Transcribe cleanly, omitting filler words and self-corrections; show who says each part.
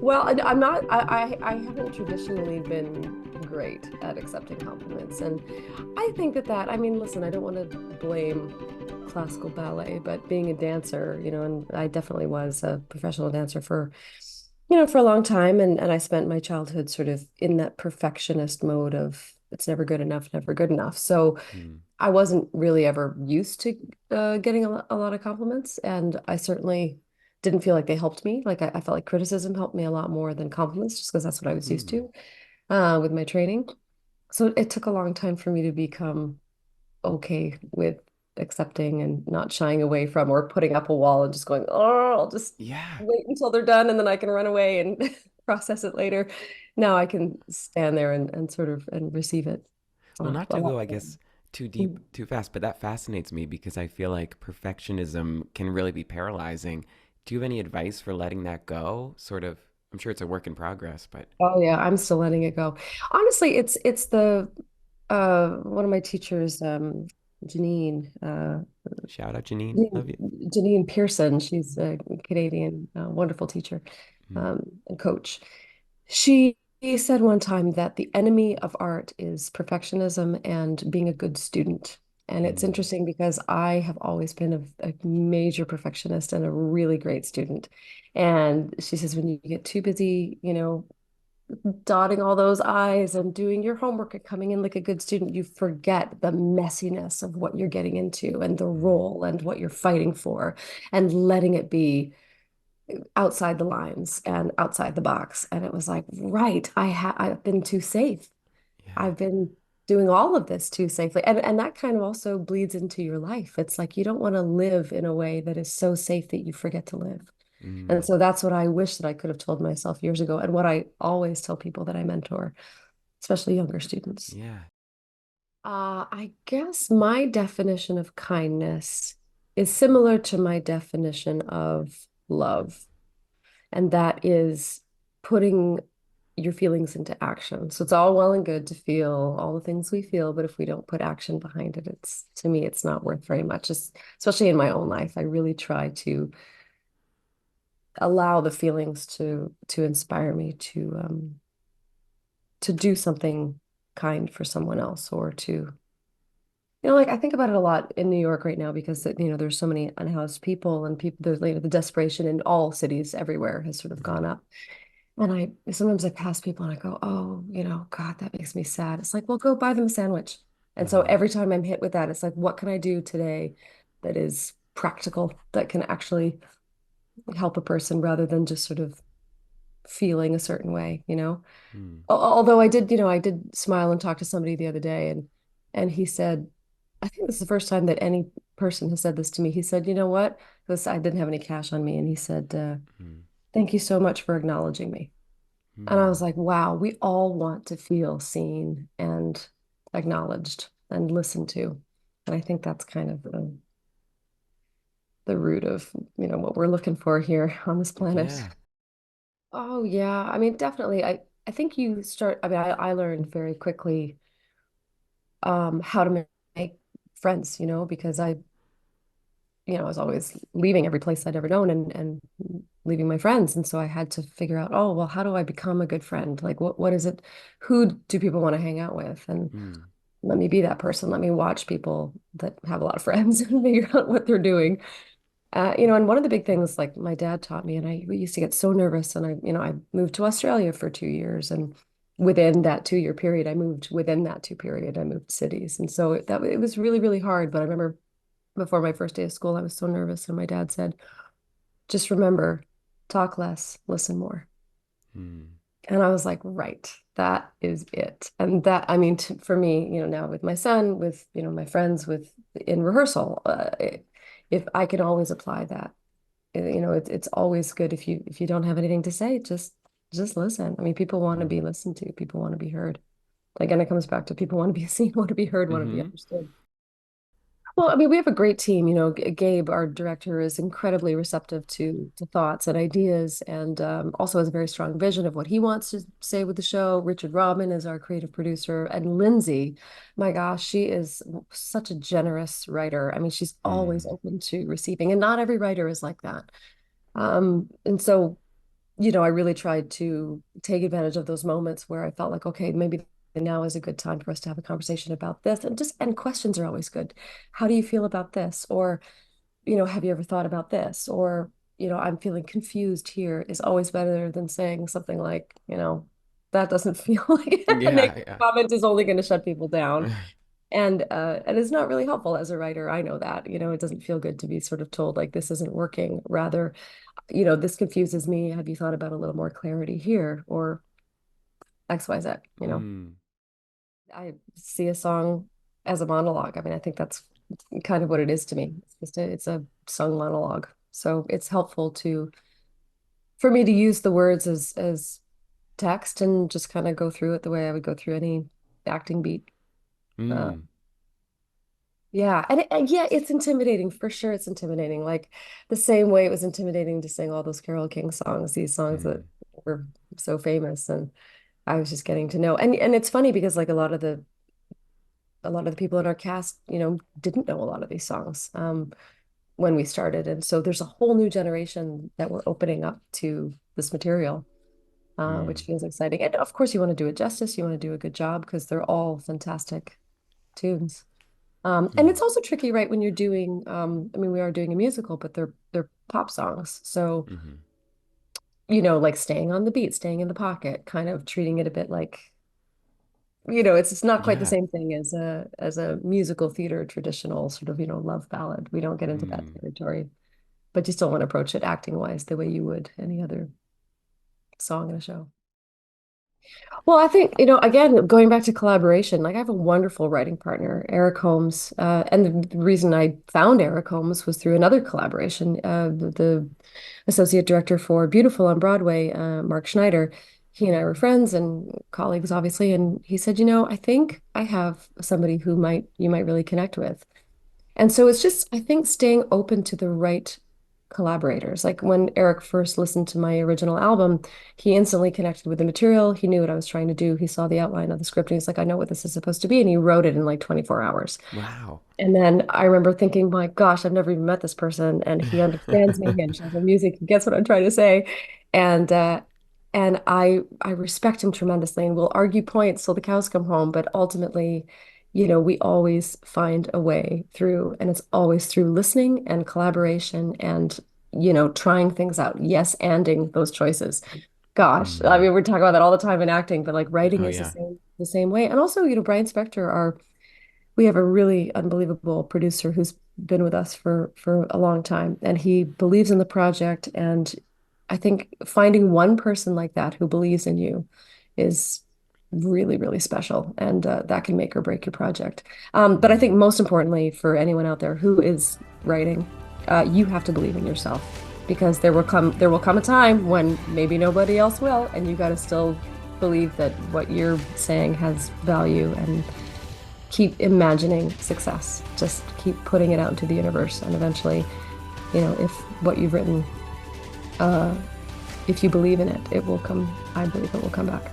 Speaker 1: Well, I'm not, I haven't traditionally been great at accepting compliments. And I think I mean, listen, I don't want to blame classical ballet, but being a dancer, and I definitely was a professional dancer for a long time. And I spent my childhood sort of in that perfectionist mode of it's never good enough, never good enough. So
Speaker 2: Mm,
Speaker 1: I wasn't really ever used to getting a lot of compliments, and I certainly didn't feel like they helped me. Like I felt like criticism helped me a lot more than compliments, just because that's what I was used
Speaker 2: mm.
Speaker 1: to with my training. So it took a long time for me to become okay with accepting and not shying away from or putting up a wall and just going, oh, I'll just
Speaker 2: Yeah.
Speaker 1: wait until they're done and then I can run away and process it later. Now I can stand there and sort of and receive it
Speaker 2: Well, not
Speaker 1: a
Speaker 2: to
Speaker 1: lot
Speaker 2: go, I
Speaker 1: more.
Speaker 2: guess, too deep, too fast, but that fascinates me because I feel like perfectionism can really be paralyzing. Do you have any advice for letting that go? Sort of, I'm sure it's a work in progress, but
Speaker 1: Oh yeah, I'm still letting it go. Honestly, it's the one of my teachers, Janine,
Speaker 2: shout out Janine.
Speaker 1: Janine
Speaker 2: Love you.
Speaker 1: Janine Pearson. She's a Canadian, wonderful teacher,
Speaker 2: Mm,
Speaker 1: and coach. She said one time that the enemy of art is perfectionism and being a good student. And it's
Speaker 2: mm,
Speaker 1: interesting because I have always been a major perfectionist and a really great student. And she says when you get too busy, dotting all those I's and doing your homework and coming in like a good student, you forget the messiness of what you're getting into and the
Speaker 2: mm,
Speaker 1: role and what you're fighting for and letting it be outside the lines and outside the box. And it was like, right, I've been too safe.
Speaker 2: yeah.
Speaker 1: I've been doing all of this too safely. And that kind of also bleeds into your life. It's like you don't want to live in a way that is so safe that you forget to live. And
Speaker 2: Mm,
Speaker 1: so that's what I wish that I could have told myself years ago, and what I always tell people that I mentor, especially younger students.
Speaker 2: yeah.
Speaker 1: I guess my definition of kindness is similar to my definition of love, and that is putting your feelings into action. So it's all well and good to feel all the things we feel, but if we don't put action behind it, to me, it's not worth very much. Especially in my own life, I really try to allow the feelings to inspire me to do something kind for someone else, or to like I think about it a lot in New York right now because there's so many unhoused people, and people there's the desperation in all cities everywhere has sort of gone
Speaker 2: Mm,
Speaker 1: up. And I sometimes I pass people and I go, oh, God, that makes me sad. It's like, well, go buy them a sandwich. And so
Speaker 2: mm,
Speaker 1: every time I'm hit with that, it's like, what can I do today that is practical, that can actually help a person rather than just sort of feeling a certain way?
Speaker 2: mm,
Speaker 1: Although I did smile and talk to somebody the other day, and he said, I think this is the first time that any person has said this to me. He said, you know what? Because I didn't have any cash on me, and he said,
Speaker 2: mm,
Speaker 1: thank you so much for acknowledging me. And I was
Speaker 2: mm.
Speaker 1: like, wow, we all want to feel seen and acknowledged and listened to. And I think that's kind of the root of, what we're looking for here on this planet.
Speaker 2: Yeah.
Speaker 1: Oh yeah. I mean, definitely. I think I mean, I learned very quickly how to make friends, because I was always leaving every place I'd ever known and leaving my friends. And so I had to figure out, oh, well, how do I become a good friend? Like what is it? Who do people want to hang out with? And
Speaker 2: Mm,
Speaker 1: let me be that person. Let me watch people that have a lot of friends and figure out what they're doing. And one of the big things like my dad taught me, and we used to get so nervous, and I moved to Australia for 2 years, and within that 2 year period, within that two period, I moved cities. And so it was really, really hard. But I remember before my first day of school, I was so nervous, and my dad said, just remember, talk less, listen more.
Speaker 2: mm,
Speaker 1: And I was like, right, that is it. And that, I mean, for me, now with my son, with, my friends, with in rehearsal, if I can always apply that, it's always good if you don't have anything to say, just listen. I mean, people want to be
Speaker 2: mm.
Speaker 1: listened to, people want to be heard. Again, it comes back to people want to be seen, want to be heard, want to be
Speaker 2: Mm-hmm.
Speaker 1: understood. Well, I mean, we have a great team. Gabe, our director, is incredibly receptive to thoughts and ideas, and also has a very strong vision of what he wants to say with the show. Richard Robin is our creative producer, and Lindsay, my gosh, she is such a generous writer. I mean, she's always
Speaker 2: Mm,
Speaker 1: open to receiving, and not every writer is like that. And so I really tried to take advantage of those moments where I felt like, okay, maybe now is a good time for us to have a conversation about this. And questions are always good. How do you feel about this? Or, have you ever thought about this? Or, I'm feeling confused here is always better than saying something like, that doesn't feel like a
Speaker 2: Yeah,
Speaker 1: negative
Speaker 2: yeah.
Speaker 1: comment is only going to shut people down. And it's not really helpful as a writer. I know that, it doesn't feel good to be sort of told like this isn't working. Rather, this confuses me. Have you thought about a little more clarity here or XYZ,
Speaker 2: Mm,
Speaker 1: I see a song as a monologue. I mean, I think that's kind of what it is to me. It's a sung monologue. So it's helpful for me to use the words as text and just kind of go through it the way I would go through any acting beat. Uh,
Speaker 2: mm,
Speaker 1: yeah, and yeah, it's intimidating for sure. It's intimidating, like the same way it was intimidating to sing all those Carole King songs, these songs that
Speaker 2: mm,
Speaker 1: were so famous, and I was just getting to know. And it's funny because like a lot of the people in our cast, didn't know a lot of these songs when we started, and so there's a whole new generation that we're opening up to this material, which
Speaker 2: mm,
Speaker 1: feels exciting. And of course, you want to do it justice. You want to do a good job because they're all fantastic tunes. And
Speaker 2: mm,
Speaker 1: it's also tricky, right, when you're doing, I mean, we are doing a musical, but they're pop songs. So,
Speaker 2: mm,
Speaker 1: like staying on the beat, staying in the pocket, kind of treating it a bit like, it's not quite the
Speaker 2: yeah.
Speaker 1: same thing as a musical theater traditional sort of, love ballad. We don't get into that
Speaker 2: Mm,
Speaker 1: territory, but you still want to approach it acting wise the way you would any other song in a show. Well, I think, again, going back to collaboration, like I have a wonderful writing partner, Eric Holmes. And the reason I found Eric Holmes was through another collaboration. The associate director for Beautiful on Broadway, Mark Schneider, he and I were friends and colleagues, obviously. And he said, I think I have somebody who you might really connect with. And so it's just, I think, staying open to the right collaborators. Like when Eric first listened to my original album, he instantly connected with the material. He knew what I was trying to do. He saw the outline of the script and he's like, I know what this is supposed to be. And he wrote it in like 24 hours.
Speaker 2: wow.
Speaker 1: And then I remember thinking, my gosh, I've never even met this person, and he understands me. He understands my music. He gets what I'm trying to say, and I respect him tremendously, and we'll argue points till the cows come home. But ultimately, we always find a way through, and it's always through listening and collaboration, and trying things out. Yes, anding those choices. Gosh, I
Speaker 2: Mm,
Speaker 1: mean, we're talking about that all the time in acting, but like writing
Speaker 2: oh,
Speaker 1: is the
Speaker 2: yeah.
Speaker 1: same way. And also, Brian Spector, we have a really unbelievable producer who's been with us for a long time, and he believes in the project. And I think finding one person like that who believes in you is really, really special, and that can make or break your project. But I think
Speaker 2: Mm,
Speaker 1: most importantly, for anyone out there who is writing, you have to believe in yourself because there will come a time when maybe nobody else will, and you got to still believe that what you're saying has value and keep imagining success. Just keep putting it out into the universe. And eventually, if what you've written, uh, if you believe in it, it will come, I believe it will come back.